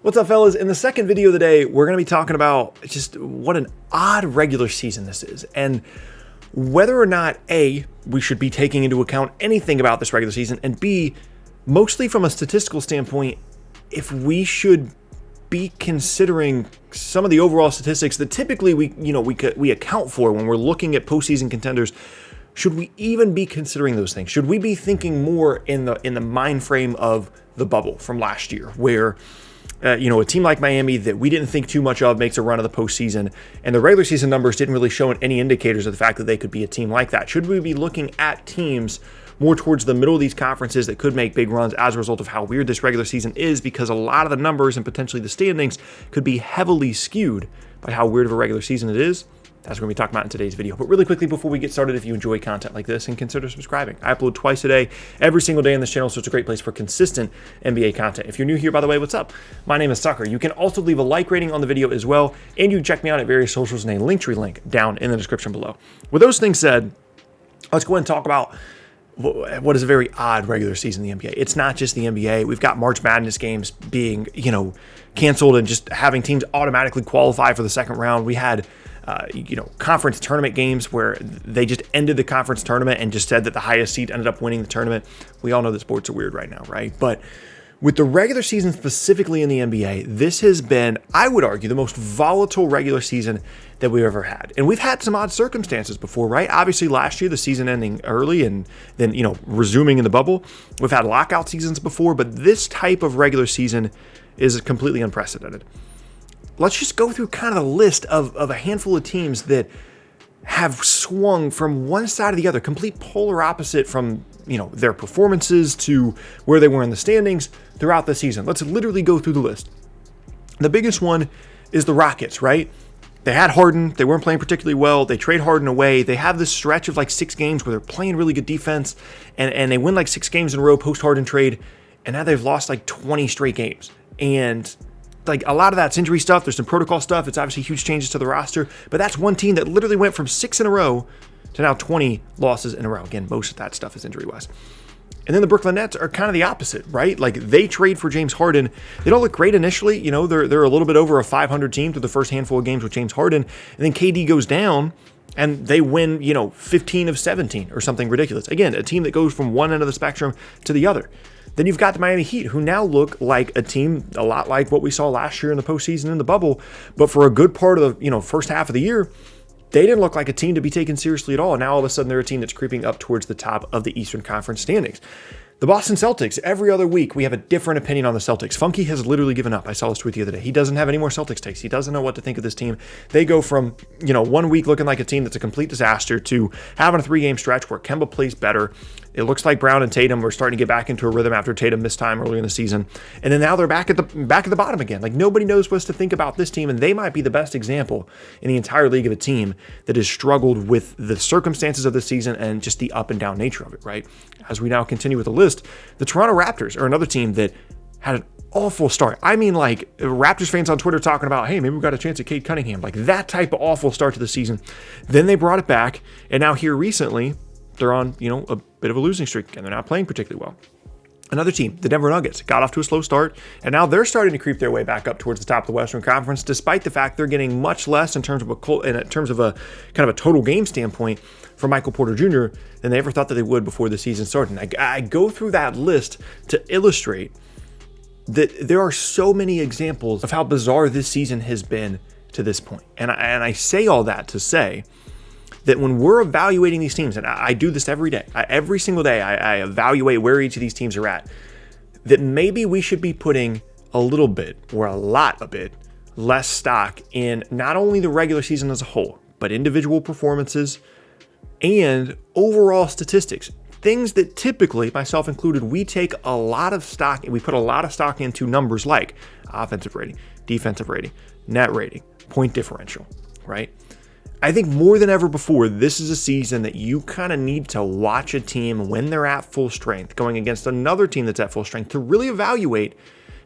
What's up, fellas? In the second video of the day, we're going to be talking about just what an odd regular season this is, and whether or not A, we should be taking into account anything about this regular season, and B, mostly from a statistical standpoint, if we should be considering some of the overall statistics that typically we account for when we're looking at postseason contenders. Should we even be considering those things? Should we be thinking more in the mind frame of the bubble from last year, where a team like Miami that we didn't think too much of makes a run of the postseason, and the regular season numbers didn't really show any indicators of the fact that they could be a team like that? Should we be looking at teams more towards the middle of these conferences that could make big runs as a result of how weird this regular season is, because a lot of the numbers and potentially the standings could be heavily skewed by how weird of a regular season it is? That's what we're going to be talking about in today's video. But really quickly, before we get started, if you enjoy content like this, and consider subscribing. I upload twice a day, every single day on this channel, so it's a great place for consistent NBA content. If you're new here, by the way, what's up? My name is Tucker. You can also leave a like rating on the video as well, and you can check me out at various socials in a Linktree link down in the description below. With those things said, let's go ahead and talk about what is a very odd regular season in the NBA. It's not just the NBA. We've got March Madness games being, canceled and just having teams automatically qualify for the second round. We had conference tournament games where they just ended the conference tournament and just said that the highest seed ended up winning the tournament. We all know that sports are weird right now, right? But with the regular season specifically in the NBA, this has been, I would argue, the most volatile regular season that we've ever had. And we've had some odd circumstances before, right? Obviously last year, the season ending early and then, resuming in the bubble. We've had lockout seasons before, but this type of regular season is completely unprecedented. Let's just go through kind of the list of a handful of teams that have swung from one side to the other, complete polar opposite from, their performances to where they were in the standings throughout the season. Let's literally go through the list. The biggest one is the Rockets, right? They had Harden. They weren't playing particularly well. They trade Harden away. They have this stretch of like 6 games where they're playing really good defense, and they win like 6 games in a row post-Harden trade, and now they've lost like 20 straight games. And like a lot of that's injury stuff. There's some protocol stuff. It's obviously huge changes to the roster, but that's one team that literally went from 6 in a row to now 20 losses in a row. Again, most of that stuff is injury-wise. And then the Brooklyn Nets are kind of the opposite, right? Like they trade for James Harden. They don't look great initially. They're a little bit over a 500 team through the first handful of games with James Harden. And then KD goes down and they win, 15 of 17 or something ridiculous. Again, a team that goes from one end of the spectrum to the other. Then you've got the Miami Heat, who now look like a team a lot like what we saw last year in the postseason in the bubble. But for a good part of the first half of the year, they didn't look like a team to be taken seriously at all. And now all of a sudden they're a team that's creeping up towards the top of the Eastern Conference standings. The Boston Celtics, every other week, we have a different opinion on the Celtics. Funky has literally given up. I saw this tweet the other day. He doesn't have any more Celtics takes. He doesn't know what to think of this team. They go from, 1 week looking like a team that's a complete disaster to having a 3-game stretch where Kemba plays better. It looks like Brown and Tatum were starting to get back into a rhythm after Tatum missed time earlier in the season. And then now they're back at the bottom again. Like nobody knows what to think about this team, and they might be the best example in the entire league of a team that has struggled with the circumstances of the season and just the up and down nature of it, right? As we now continue with the list, the Toronto Raptors are another team that had an awful start. I mean, like Raptors fans on Twitter talking about, hey, maybe we got a chance at Cade Cunningham. Like that type of awful start to the season. Then they brought it back, and now here recently, they're on, a bit of a losing streak, and they're not playing particularly well. Another team, the Denver Nuggets, got off to a slow start, and now they're starting to creep their way back up towards the top of the Western Conference, despite the fact they're getting much less in terms of a kind of a total game standpoint from Michael Porter Jr. than they ever thought that they would before the season started. And I go through that list to illustrate that there are so many examples of how bizarre this season has been to this point. And I say all that to say that when we're evaluating these teams, and I do this every day, every single day, I evaluate where each of these teams are at, that maybe we should be putting a little bit or a bit less stock in not only the regular season as a whole, but individual performances and overall statistics. Things that typically, myself included, we take a lot of stock and we put a lot of stock into numbers like offensive rating, defensive rating, net rating, point differential, right? I think more than ever before, this is a season that you kind of need to watch a team when they're at full strength, going against another team that's at full strength, to really evaluate,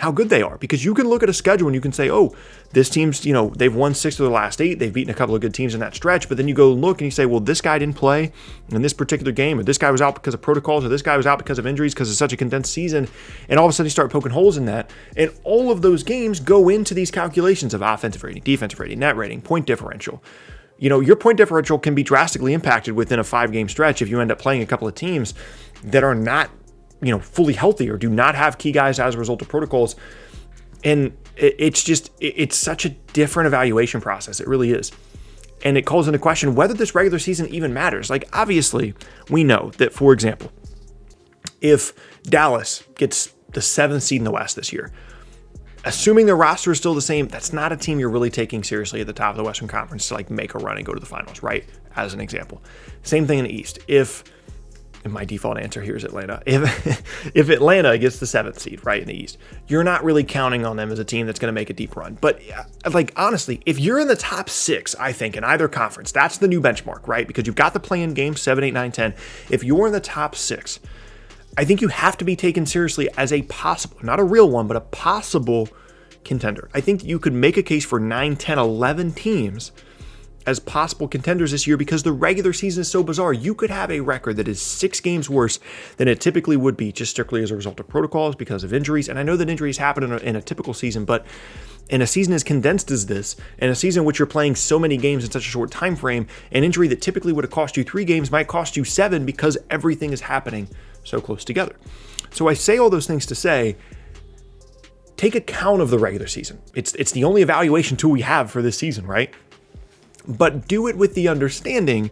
how good they are, because you can look at a schedule and you can say, oh, this team's, they've won 6 of their last 8. They've beaten a couple of good teams in that stretch. But then you go and look and you say, well, this guy didn't play in this particular game, or this guy was out because of protocols, or this guy was out because of injuries because it's such a condensed season. And all of a sudden you start poking holes in that. And all of those games go into these calculations of offensive rating, defensive rating, net rating, point differential. Your point differential can be drastically impacted within a 5-game stretch if you end up playing a couple of teams that are not fully healthy or do not have key guys as a result of protocols. And it's such a different evaluation process. It really is. And it calls into question whether this regular season even matters. Like, obviously, we know that, for example, if Dallas gets the 7th seed in the West this year, assuming their roster is still the same, that's not a team you're really taking seriously at the top of the Western Conference to make a run and go to the finals, right? As an example. Same thing in the East. And my default answer here is Atlanta. If Atlanta gets the 7th seed, right, in the East, you're not really counting on them as a team that's going to make a deep run. But honestly, if you're in the top 6, I think, in either conference, that's the new benchmark, right? Because you've got the play-in games, 7, 8, 9, 10. If you're in the top 6, I think you have to be taken seriously as a possible, not a real one, but a possible contender. I think you could make a case for 9, 10, 11 teams as possible contenders this year because the regular season is so bizarre. You could have a record that is 6 games worse than it typically would be just strictly as a result of protocols because of injuries. And I know that injuries happen in a typical season, but in a season as condensed as this, in a season in which you're playing so many games in such a short time frame, an injury that typically would have cost you 3 games might cost you 7 because everything is happening so close together. So I say all those things to say, take account of the regular season. It's the only evaluation tool we have for this season, right? But do it with the understanding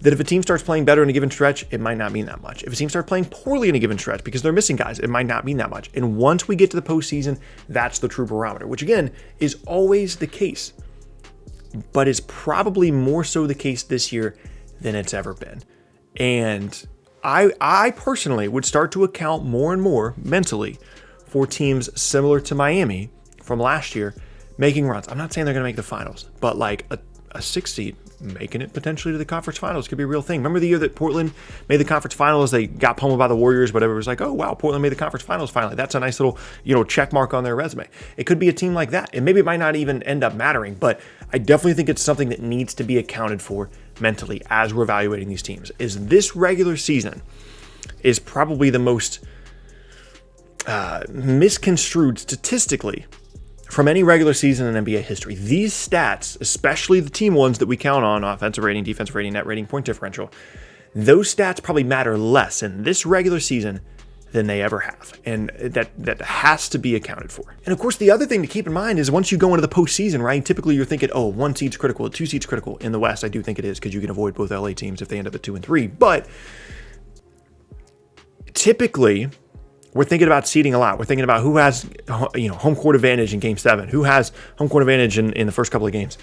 that if a team starts playing better in a given stretch, it might not mean that much. If a team starts playing poorly in a given stretch because they're missing guys, it might not mean that much. And once we get to the postseason, that's the true barometer, which again is always the case, but is probably more so the case this year than it's ever been. And I personally would start to account more and more mentally for teams similar to Miami from last year making runs. I'm not saying they're going to make the finals, but like a 6 seed making it potentially to the conference finals could be a real thing. Remember the year that Portland made the conference finals? They got pummeled by the Warriors, but everyone was like, oh, wow, Portland made the conference finals finally. That's a nice little, check mark on their resume. It could be a team like that. And maybe it might not even end up mattering, but I definitely think it's something that needs to be accounted for mentally as we're evaluating these teams. Is this regular season is probably the most misconstrued statistically from any regular season in NBA history. These stats, especially the team ones that we count on, offensive rating, defensive rating, net rating, point differential, those stats probably matter less in this regular season than they ever have. And that has to be accounted for. And of course, the other thing to keep in mind is once you go into the postseason, right, typically you're thinking, oh, 1 seed's critical, 2 seed's critical. In the West, I do think it is because you can avoid both LA teams if they end up at 2 and 3. But typically, we're thinking about seeding a lot. We're thinking about who has, home court advantage in Game 7, who has home court advantage in the first couple of games.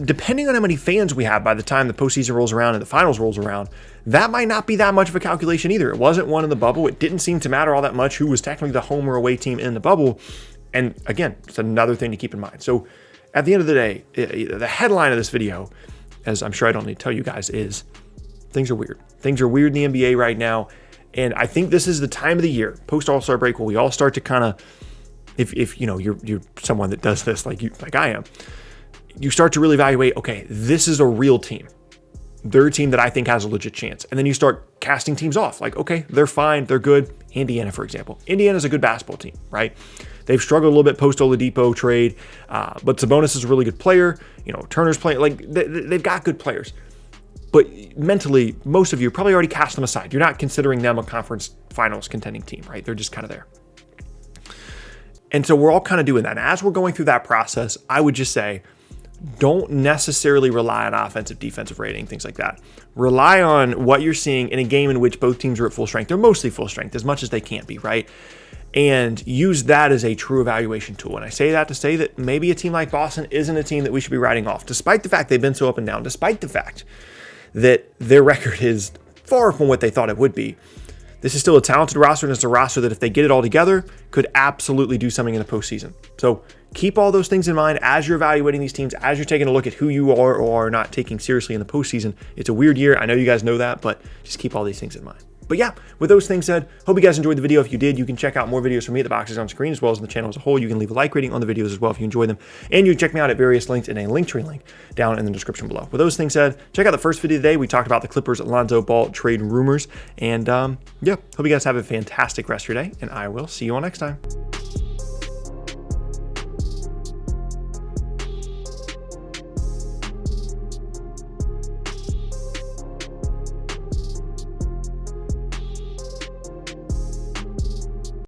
Depending on how many fans we have by the time the postseason rolls around and the finals rolls around, that might not be that much of a calculation either. It wasn't one in the bubble. It didn't seem to matter all that much who was technically the home or away team in the bubble. And again, it's another thing to keep in mind. So at the end of the day, the headline of this video, as I'm sure I don't need to tell you guys, is things are weird. Things are weird in the NBA right now. And I think this is the time of the year, post All-Star break, where we all start to kind of, if you're someone that does this like I am, you start to really evaluate, okay, this is a real team. They're a team that I think has a legit chance. And then you start casting teams off. Like, okay, they're fine, they're good. Indiana, for example. Indiana's a good basketball team, right? They've struggled a little bit post-Oladipo trade, but Sabonis is a really good player. Turner's playing, like, they've got good players. But mentally, most of you probably already cast them aside. You're not considering them a conference finals contending team, right? They're just kind of there. And so we're all kind of doing that. And as we're going through that process, I would just say, don't necessarily rely on offensive, defensive rating, things like that. Rely on what you're seeing in a game in which both teams are at full strength. They're mostly full strength, as much as they can't be, right? And use that as a true evaluation tool. And I say that to say that maybe a team like Boston isn't a team that we should be writing off, despite the fact they've been so up and down, despite the fact that their record is far from what they thought it would be. This is still a talented roster, and it's a roster that if they get it all together, could absolutely do something in the postseason. So keep all those things in mind as you're evaluating these teams, as you're taking a look at who you are or are not taking seriously in the postseason. It's a weird year. I know you guys know that, but just keep all these things in mind. But yeah, with those things said, hope you guys enjoyed the video. If you did, you can check out more videos from me at the boxes on screen, as well as on the channel as a whole. You can leave a like rating on the videos as well if you enjoy them. And you can check me out at various links in a Linktree link down in the description below. With those things said, check out the first video today. We talked about the Clippers-Lonzo Ball trade rumors. And yeah, hope you guys have a fantastic rest of your day, and I will see you all next time.